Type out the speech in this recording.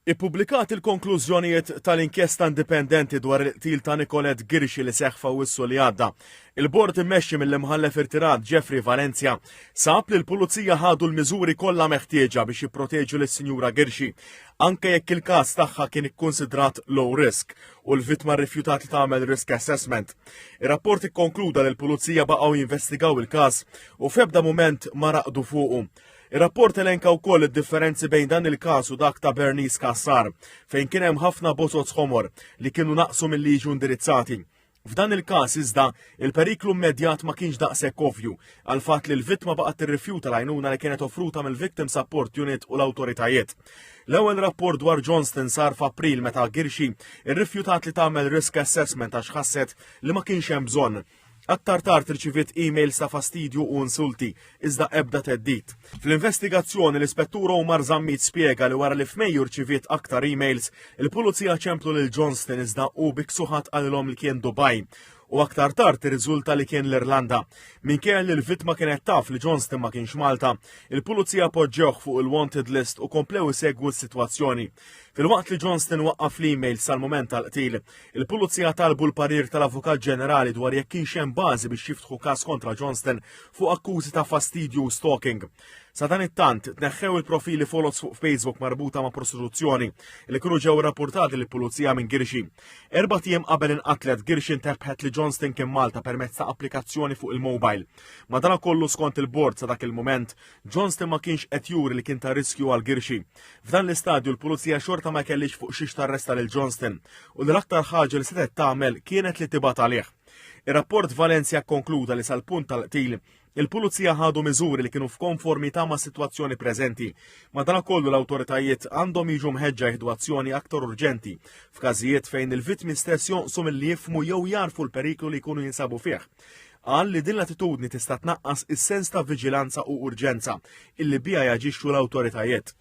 Ippubblikat il-konklużjonijiet tal-inkjesta indipendenti dwar il-qtil ta' Nicolette Girxi li seħħ f'Awwissu li għadda. Il-bord immexxi mill-imħallef irtirat Jeffrey Valencia sab li l-pulizija ħadu l-miżuri kollha meħtieġa biex jipproteġu lis-Sinjura Girxi, anke jekk il-każ tagħha kien ikkunsidrat low risk u l-vittma rrifjutat li tagħmel risk assessment. Ir-rapport ikkonkluda li l-pulizija baqgħu jinvestigaw il-każ u f'ebda mument ma raqdu fuqu. Ir-rapport elenka wkoll id-differenzi bejn dan il-każ u dak ta' Bernice Cassar, fejn kien hemm ħafna botot ħomor li kienu naqsu mill-liġi indirizzati. F'dan il-każ iżda il-periklu immedjat ma kienx daqshekk ovvju għal fatt li l-vittma baqgħet tirrifjuta l-għajnuna li kienet offruta mill-Victim Support Unit u l-awtoritajiet. L-ewwel rapport dwar Johnston sar f'April meta Girxi irrifjutat li tagħmel risk assessment għax ħasset li ma kienx hemm bżonn. Aktar tard irċiviet emails ta' fastidju u insulti, iżda ebda teddit. Fl-investigazzjoni l-ispettur Omar Zammit spjega li wara li f'Mejju rċiviet aktar emails, il-pulizija ċemplu lil Johnston iżda u biksuħat għalhom li kien Dubai. U aktar tard irriżulta li kien l-Irlanda. Minkejja li l-vittma kienet taf li Johnston ma kienx Malta, il-pulizija poġġewh fuq il-wanted list u komplew isegwu s-sitwazzjoni. Fil-waqt li Johnston waqqaf l-email sal-moment tal-qtil, il-pulizija talbu l-parir tal-Avukat Ġenerali dwar jekk kienx hemm bażi biex jiftħu każ kontra Johnston fuq akkużi ta' fastidju u stalking. Sa dan it-tant tneħħew il-profili followers fuq Facebook marbuta ma' prostituzzjoni li kienu ġew rapportati lill pulizija minn Girxi. 4 ijiem qabel inqatlet Girxi interbħet li Johnston kien Malta permezz ta' applikazzjoni fuq il-mobile. Madankollu skont il-bord sa dak il-mument, Johnston ma kienx qed juri li kien ta' riskju għal Girxi. F'dan l-istadju l-pulizija xorta ma kellix fuq xiex tarresta lil Johnston u l-aktar ħaġa li setet tagħmel kienet li tibgħat għalih. Ir-rapport Valencia konkluda li sal-punt tal-qtil il-pulizija ħadu miżuri li kienu f'konformità ma' sitwazzjoni preżenti. Madankollu l-awtoritajiet għandhom jiġu mħeġġa jieħdu azzjoni aktar urġenti f'każijiet fejn il-vittmi stess jonqsu milli jifhmu jew jarfu l-periklu li jkunu jinsabu fih. Qal li din l-attitudni tista' tnaqqas is-sens ta' viġilanza u urġenza illi biha jaġixxu l-awtoritajiet.